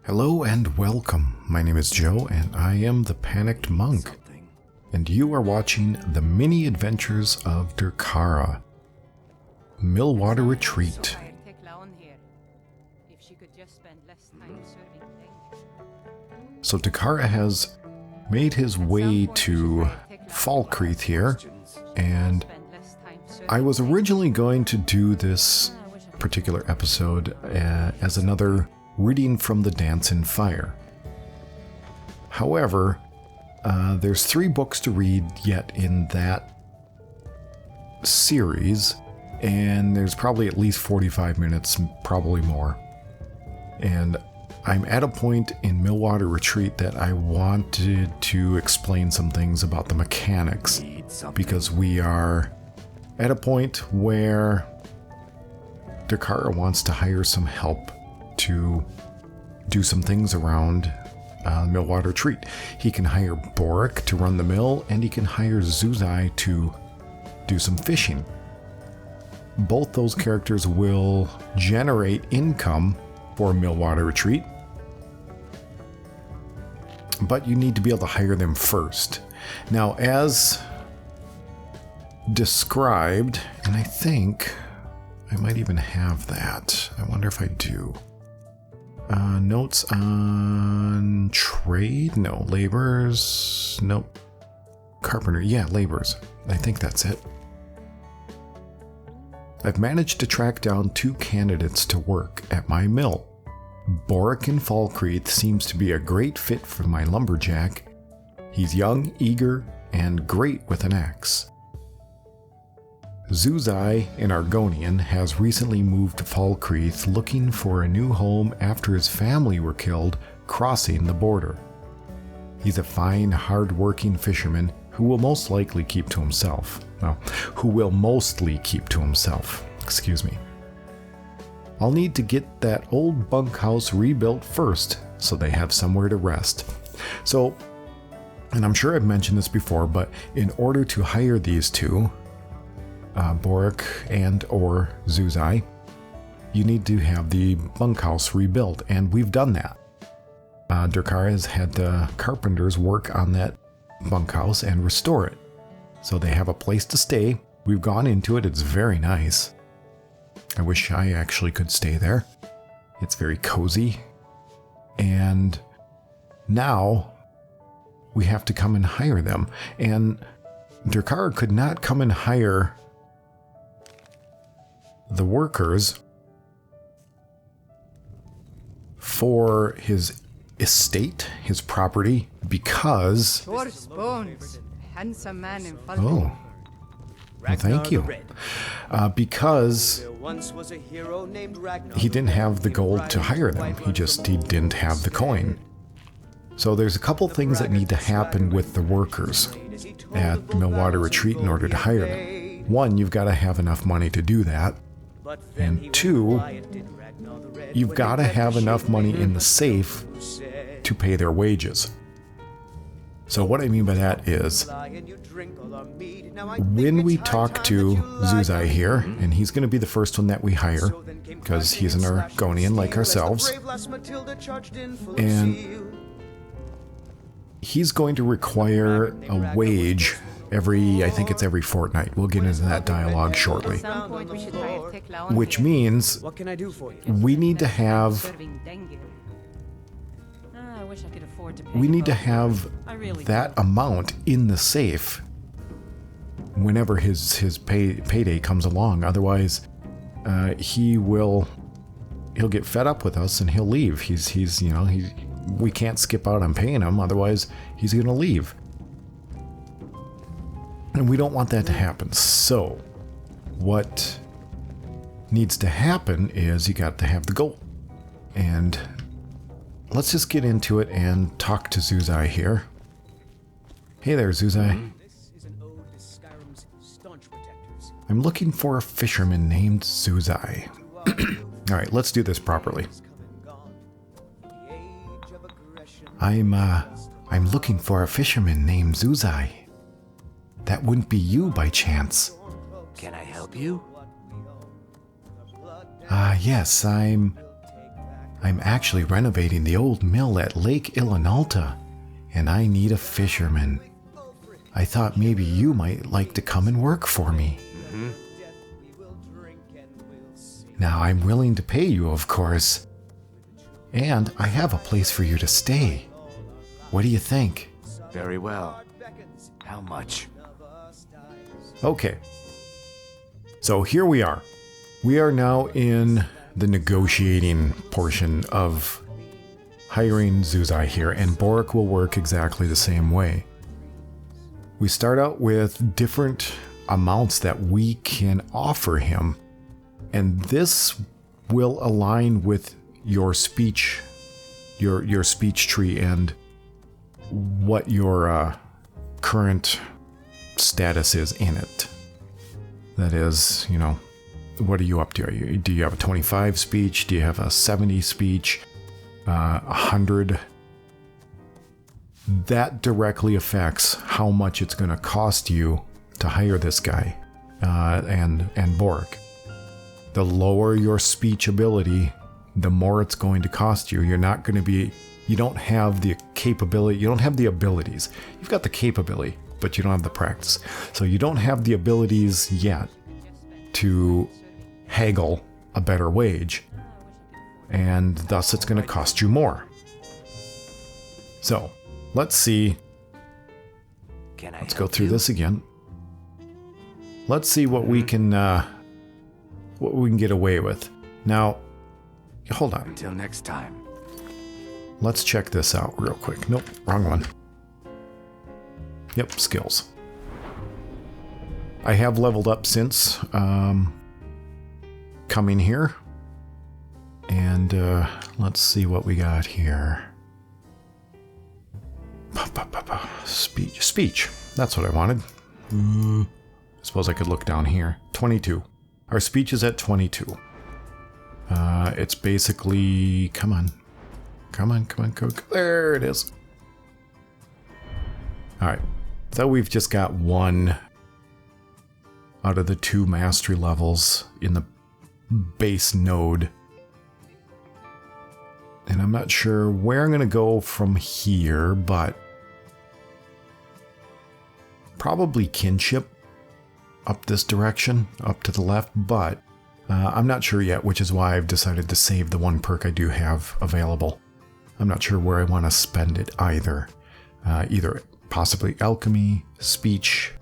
Hello and welcome. My name is Joe and I am the Panicked Monk. And you are watching the mini adventures of Derkara, Millwater Retreat. So Derkara has made his way to Falkreath here, and I was originally going to do this particular episode as another reading from the Dance in Fire. However, there's 3 books to read yet in that series, and there's probably at least 45 minutes, probably more. And I'm at a point in Millwater Retreat that I wanted to explain some things about the mechanics, because we are at a point where Derkara wants to hire some help to do some things around Millwater Retreat. He can hire Boric to run the mill, and he can hire Xuxai to do some fishing. Both those characters will generate income for Millwater Retreat, but you need to be able to hire them first. Now, as described, and I think I might even have that. I wonder if I do. Notes on trade? No. Laborers? Nope. Carpenter? Yeah, laborers. I think that's it. I've managed to track down 2 candidates to work at my mill. Boric in Falkreath seems to be a great fit for my lumberjack. He's young, eager, and great with an axe. Xuxai in Argonian has recently moved to Falkreath looking for a new home after his family were killed crossing the border. He's a fine, hard-working fisherman who will most likely keep to himself. Well, who will mostly keep to himself. Excuse me. I'll need to get that old bunkhouse rebuilt first so they have somewhere to rest. So, and I'm sure I've mentioned this before, but in order to hire these 2, Boric and or Xuxai, you need to have the bunkhouse rebuilt, and we've done that. Derkara has had the carpenters work on that bunkhouse and restore it, so they have a place to stay. We've gone into it. It's very nice. I wish I actually could stay there. It's very cozy. And now we have to come and hire them, and Derkara could not come and hire the workers for his estate, his property, because... Oh, well, thank you. Because he didn't have the gold to hire them. He didn't have the coin. So there's a couple things that need to happen with the workers at Millwater Retreat in order to hire them. 1, you've got to have enough money to do that. And 2, you've got to have enough money in the safe to pay their wages. So what I mean by that is, when we talk to Xuxai here, and he's going to be the first one that we hire, because he's an Argonian like ourselves, and he's going to require a wage I think it's every fortnight. We'll get into that dialogue shortly. Which means we need to have that amount in the safe whenever his payday comes along. Otherwise, he'll get fed up with us and he'll leave. We can't skip out on paying him. Otherwise, he's going to leave. And we don't want that to happen. So, what needs to happen is you got to have the gold. And let's just get into it and talk to Xuxai here. Hey there, Xuxai. I'm looking for a fisherman named Xuxai. Alright, let's do this properly. I'm looking for a fisherman named Xuxai. That wouldn't be you by chance. Can I help you? Yes, I'm I'm actually renovating the old mill at Lake Ilinalta, and I need a fisherman. I thought maybe you might like to come and work for me. Mm-hmm. Now, I'm willing to pay you, of course. And I have a place for you to stay. What do you think? Very well. How much? Okay. So here we are. We are now in the negotiating portion of hiring Xuxai here, and Boric will work exactly the same way. We start out with different amounts that we can offer him, and this will align with your speech, your speech tree, and what your current status is in it. That is, you know, what are you up to? Do you have a 25 speech? Do you have a 70 speech? 100? That directly affects how much it's going to cost you to hire this guy and Boric. The lower your speech ability, the more it's going to cost you. You don't have the capability, you don't have the abilities. You've got the capability, but you don't have the practice. So you don't have the abilities yet to haggle a better wage, and thus it's going to cost you more. So let's see. Let's go through this again. Let's see what we can get away with. Now, hold on. Until next time. Let's check this out real quick. Nope, wrong one. Yep, skills. I have leveled up since coming here. And let's see what we got here. Speech. That's what I wanted. I suppose I could look down here. 22. Our speech is at 22. It's basically... Come on. There it is. Alright. So we've just got one out of the 2 mastery levels in the base node. And I'm not sure where I'm going to go from here, but probably kinship up this direction, up to the left, but I'm not sure yet, which is why I've decided to save the one perk I do have available. I'm not sure where I want to spend it either. Either possibly alchemy, speech,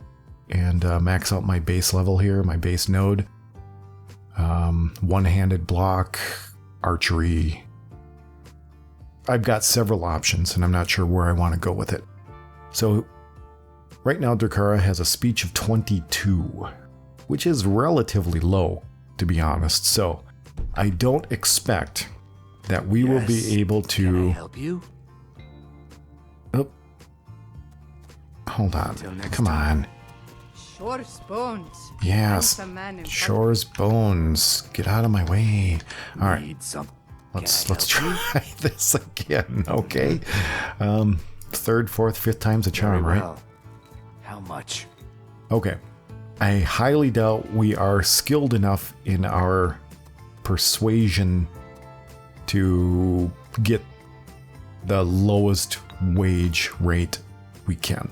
and max out my base level here, my base node. One-handed block, archery. I've got several options, and I'm not sure where I want to go with it. So, right now, Derkara has a speech of 22, which is relatively low, to be honest. So, I don't expect that we will be able to... Can I help you? Oh. Hold on. Come on. Shore's bones. Yes. Shore's bones. Get out of my way. All right. Let's try this again, okay? Third, fourth, fifth time's a charm, right? How much? Okay. I highly doubt we are skilled enough in our persuasion to get the lowest wage rate we can.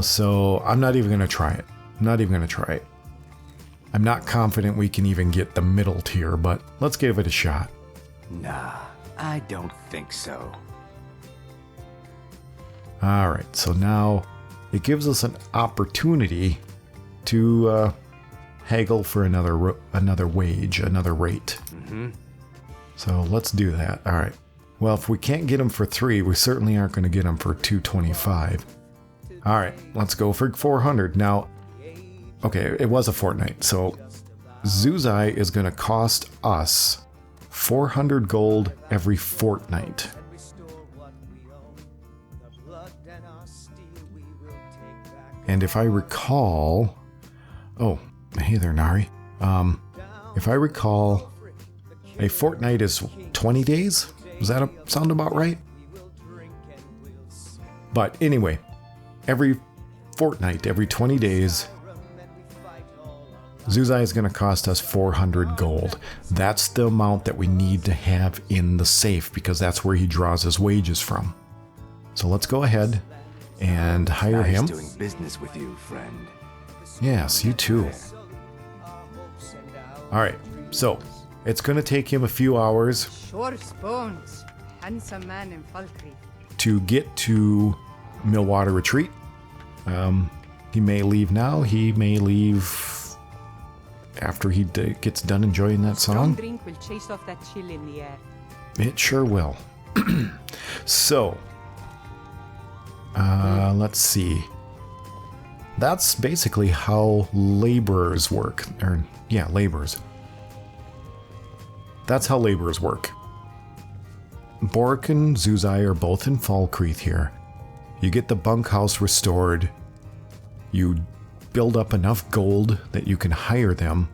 So I'm not even going to try it. I'm not confident we can even get the middle tier, but let's give it a shot. Nah, I don't think so. Alright, so now it gives us an opportunity to haggle for another wage, another rate. Mm-hmm. So let's do that. Alright. Well, if we can't get them for 3, we certainly aren't going to get them for 225. Alright, let's go for 400. Now, okay, it was a fortnight, so Xuxai is going to cost us 400 gold every fortnight. And if I recall... Oh, hey there, Nari. If I recall, a fortnight is 20 days? Does that sound about right? But anyway, every fortnight, every 20 days, Xuxai is going to cost us 400 gold. That's the amount that we need to have in the safe because that's where he draws his wages from. So let's go ahead and hire him. Nice doing business with you, friend. Yes, you too. Alright, so it's going to take him a few hours Short bones. Handsome man in Falkreath. to get to Millwater Retreat. He may leave now. He may leave after he gets done enjoying that Strong song. drink will chase off that chill in the air. It sure will. So, let's see. That's basically how laborers work. Laborers. That's how laborers work. Bork and Xuxai are both in Falkreath here. You get the bunkhouse restored. You build up enough gold that you can hire them.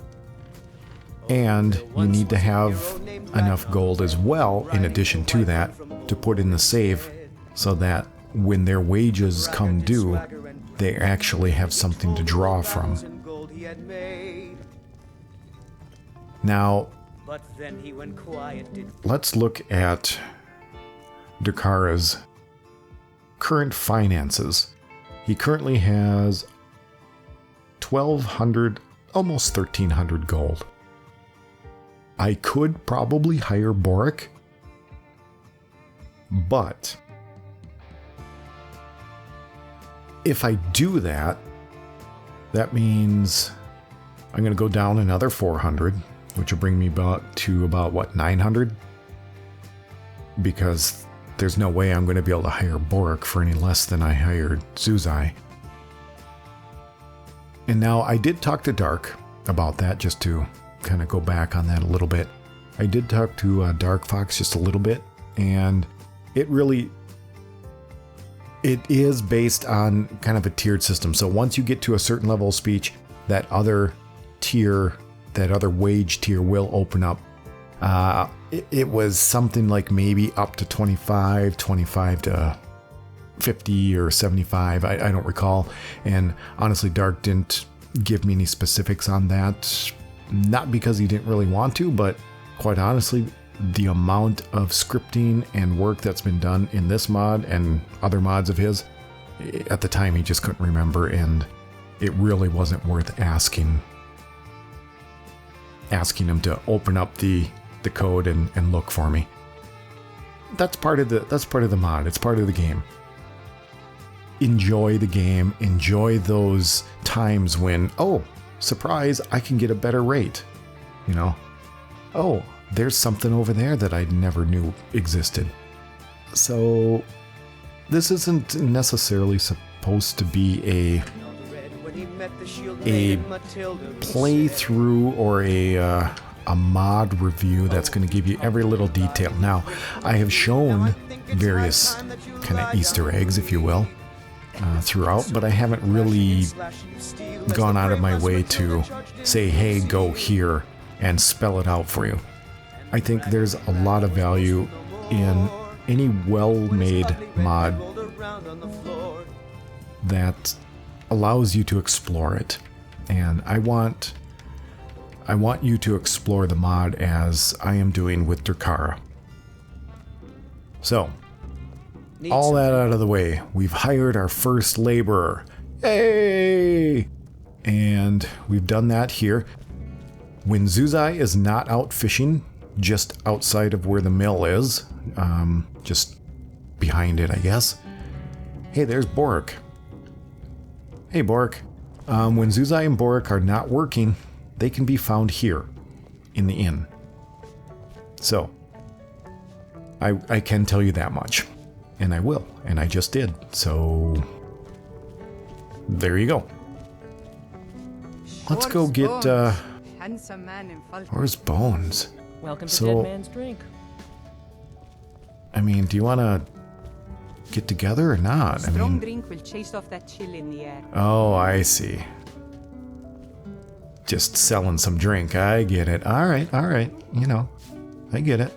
And you need to have enough gold as well, in addition to that, to put in the safe so that when their wages come due, they actually have something to draw from. Now, let's look at Derkara's current finances. He currently has 1,200, almost 1,300 gold. I could probably hire Boric, but if I do that, that means I'm going to go down another 400, which will bring me to about, what, 900? Because there's no way I'm going to be able to hire Boric for any less than I hired Xuxai. And now I did talk to Dark about that, just to kind of go back on that a little bit. I did talk to Dark Fox just a little bit, and it is based on kind of a tiered system. So once you get to a certain level of speech, that other wage tier will open up. It was something like maybe up to 25 to 50 or 75. I don't recall. And honestly, Dark didn't give me any specifics on that. Not because he didn't really want to, but quite honestly, the amount of scripting and work that's been done in this mod and other mods of his, at the time he just couldn't remember, and it really wasn't worth asking him to open up the code and look for me. That's part of the mod. It's part of the game. Enjoy the game. Enjoy those times when, oh, surprise, I can get a better rate. You know, oh, there's something over there that I never knew existed. So this isn't necessarily supposed to be a playthrough or a mod review that's going to give you every little detail. Now, I have shown various kind of Easter eggs, if you will, throughout, but I haven't really gone out of my way to say, hey, go here and spell it out for you. I think there's a lot of value in any well-made mod that allows you to explore it. And I want you to explore the mod as I am doing with Derkara. So, all that out of the way, we've hired our first laborer. Yay! And we've done that here. When Xuxai is not out fishing, just outside of where the mill is, just behind it, I guess. Hey, there's Boric. Hey, Boric. When Xuxai and Boric are not working, they can be found here, in the inn. So, I can tell you that much. And I will, and I just did. So, there you go. Let's go get, where's Bones? Welcome to Dead Man's Drink. I mean, do you want to get together or not? Strong drink will chase off that chill in the air. Oh, I see. Just selling some drink. I get it. All right. You know, I get it.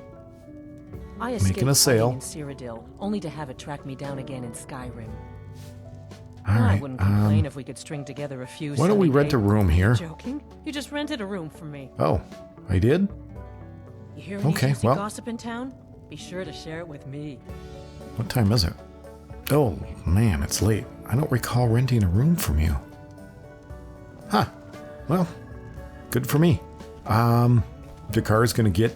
I Making a sale. in Cyrodiil, only to have it track me down again in Skyrim. All I right. wouldn't complain if we could string together a few. Why don't we sunny rent a days. room here? Joking? You just rented a room from me. Oh, I did? You hear any Okay, juicy well. gossip in town? Be sure to share it with me. What time is it? Oh, man, it's late. I don't recall renting a room from you. Huh. Well, good for me. Derkara's gonna get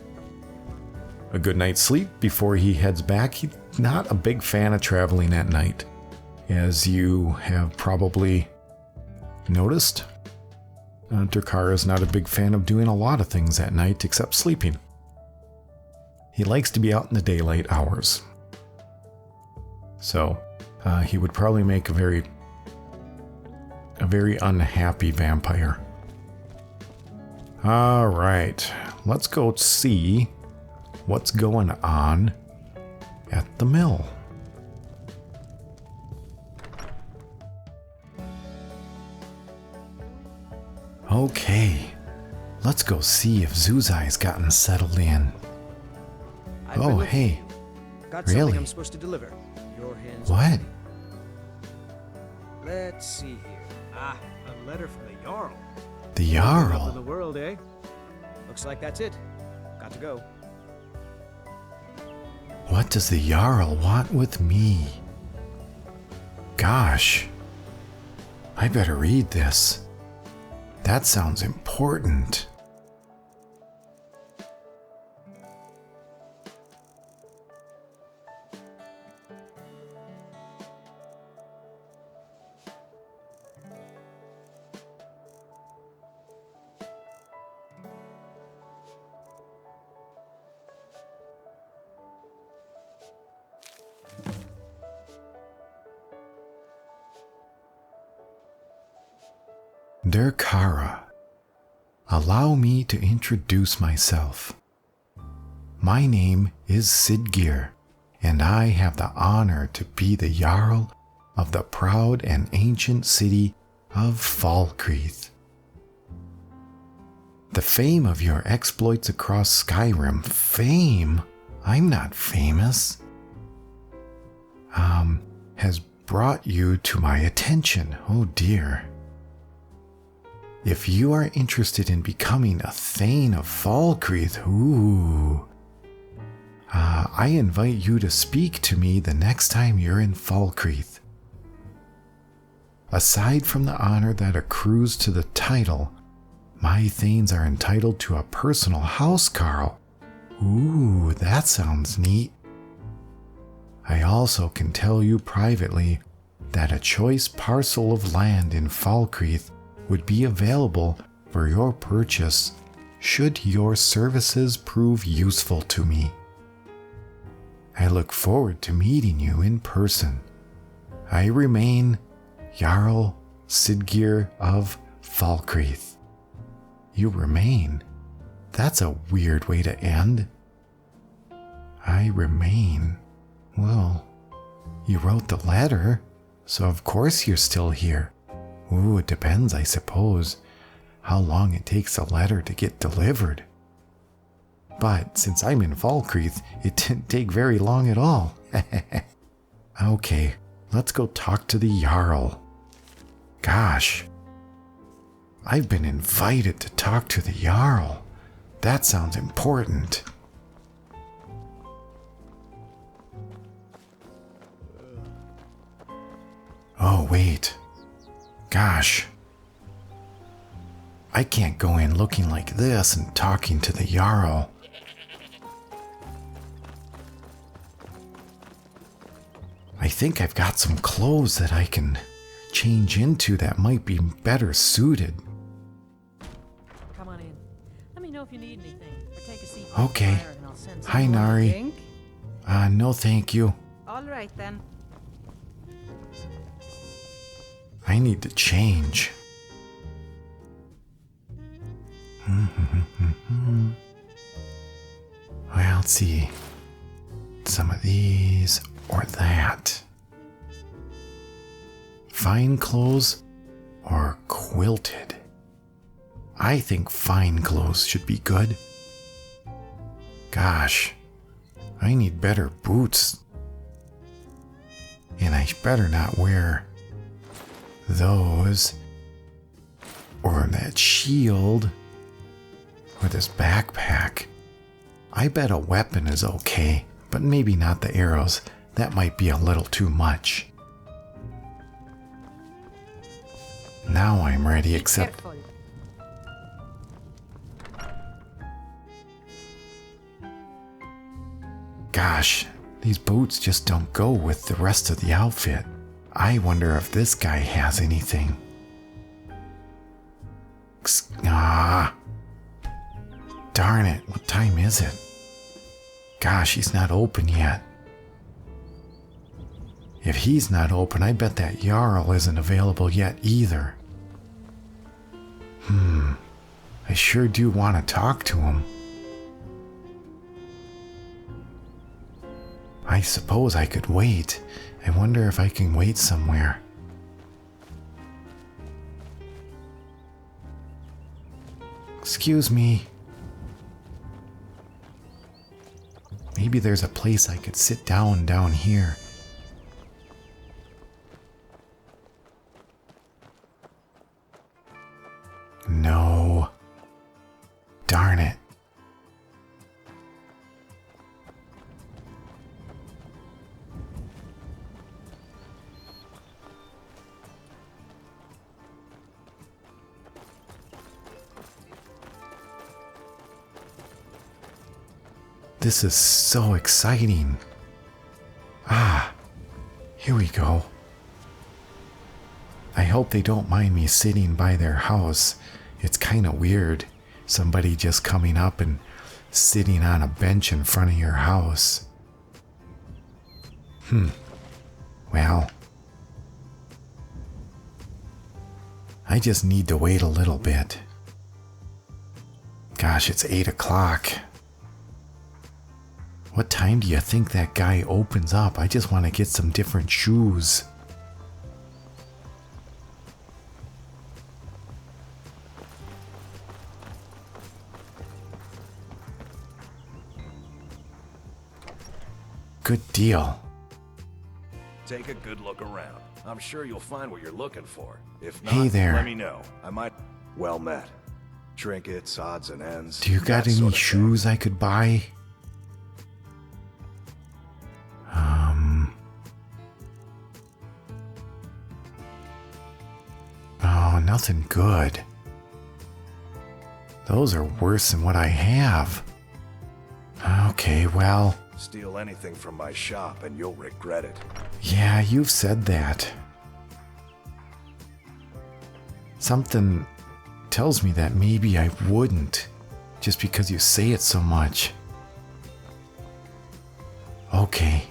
a good night's sleep before he heads back. He's not a big fan of traveling at night, as you have probably noticed. Derkara is not a big fan of doing a lot of things at night except sleeping. He likes to be out in the daylight hours. So, he would probably make a very unhappy vampire. All right, let's go see what's going on at the mill. Okay, let's go see if Xuxai's gotten settled in. Oh, hey. Got Really? something I'm supposed to deliver. Your hands. What? Let's see here. Ah, a letter from the Jarl. The Of the Jarl? world, eh? Looks like that's it. Got to go. What does the Jarl want with me? Gosh. I better read this. That sounds important. Derkara, allow me to introduce myself. My name is Sidgir, and I have the honor to be the Jarl of the proud and ancient city of Falkreath. The fame of your exploits across Skyrim, fame? I'm not famous. Has brought you to my attention. Oh dear. If you are interested in becoming a Thane of Falkreath, I invite you to speak to me the next time you're in Falkreath. Aside from the honor that accrues to the title, my Thanes are entitled to a personal housecarl. Ooh, that sounds neat. I also can tell you privately that a choice parcel of land in Falkreath would be available for your purchase should your services prove useful to me. I look forward to meeting you in person. I remain Jarl Sidgir of Falkreath. You remain? That's a weird way to end. I remain. Well, you wrote the letter, so of course you're still here. Ooh, it depends, I suppose, how long it takes a letter to get delivered. But since I'm in Falkreath, it didn't take very long at all. Okay, let's go talk to the Jarl. Gosh, I've been invited to talk to the Jarl. That sounds important. Oh, wait. Gosh. I can't go in looking like this and talking to the Jarl. I think I've got some clothes that I can change into that might be better suited. Come on in. Let me know if you need anything, or take a seat. Okay. Fire and I'll send Hi, someone. Nari. Drink? No thank you. All right then. I need to change. Well, let's see. Some of these or that. Fine clothes or quilted? I think fine clothes should be good. Gosh, I need better boots. And I better not wear those, or that shield, or this backpack. I bet a weapon is okay, but maybe not the arrows. That might be a little too much. Now I'm ready, except... Careful. Gosh, these boots just don't go with the rest of the outfit. I wonder if this guy has anything. Darn it, what time is it? Gosh, he's not open yet. If he's not open, I bet that Jarl isn't available yet either. I sure do want to talk to him. I suppose I could wait. I wonder if I can wait somewhere. Excuse me. Maybe there's a place I could sit down here. No. Darn it. This is so exciting. Here we go. I hope they don't mind me sitting by their house. It's kind of weird. Somebody just coming up and sitting on a bench in front of your house. Well, I just need to wait a little bit. Gosh, it's 8 o'clock. What time do you think that guy opens up? I just want to get some different shoes. Good deal. Take a good look around. I'm sure you'll find what you're looking for. If not, Hey there. let me know. I might... Well met. Trinkets, odds and ends. Do you got that any sort of thing. shoes I could buy? Oh, nothing good. Those are worse than what I have. Okay, well, Steal anything from my shop and you'll regret it. yeah, you've said that. Something tells me that maybe I wouldn't, just because you say it so much. Okay.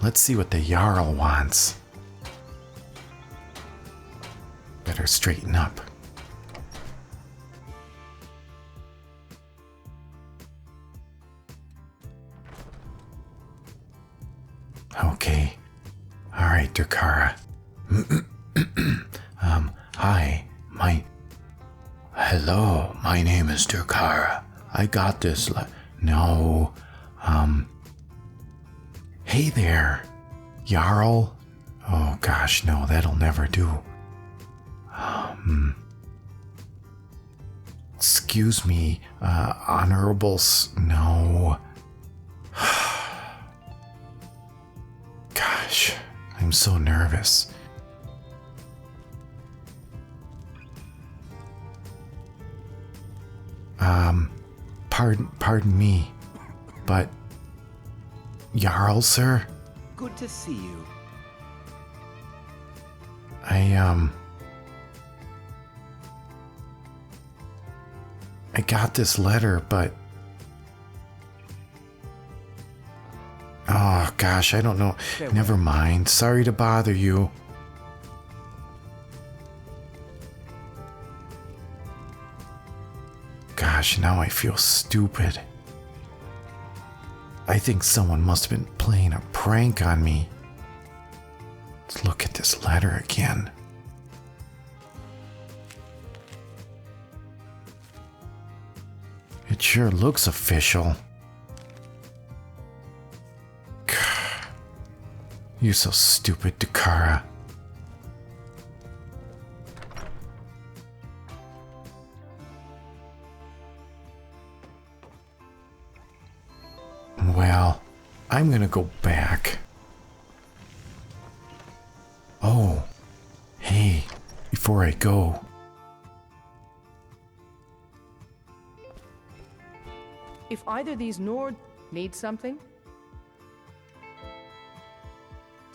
Let's see what the Jarl wants. Better straighten up. Okay. Alright, Derkara. Hi. Hello, my name is Derkara. I got this No. Hey there. Jarl? Oh gosh, no, that'll never do. Excuse me, no. Gosh, I'm so nervous. Pardon me, but Jarl, sir? Good to see you. I got this letter, but... Oh, gosh, I don't know. Never mind. Sorry to bother you. Gosh, now I feel stupid. I think someone must have been playing a prank on me. Let's look at this letter again. It sure looks official. You're so stupid, Derkara. I'm gonna go back. Oh, hey, before I go. If either these Nord need something,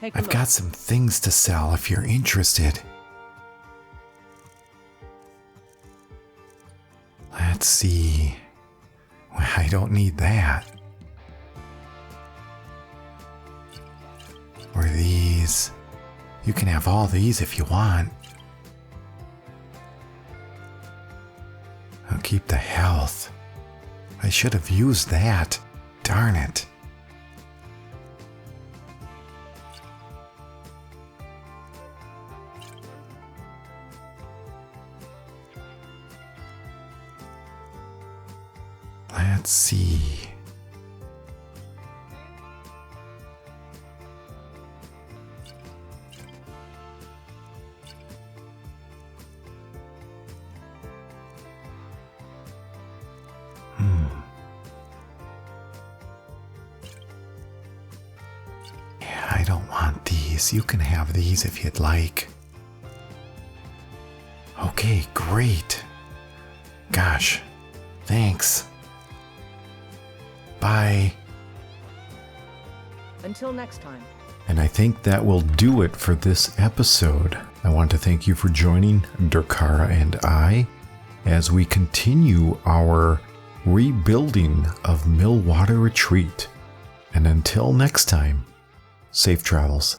take a I've look. got some things to sell if you're interested. Let's see. Well, I don't need that. Or these. You can have all these if you want. I'll keep the health. I should have used that. Darn it. Let's see. Yeah, I don't want these. You can have these if you'd like. Okay, great. Gosh, thanks. Bye. Until next time. And I think that will do it for this episode. I want to thank you for joining Derkara and I as we continue our rebuilding of Millwater Retreat. And until next time, safe travels.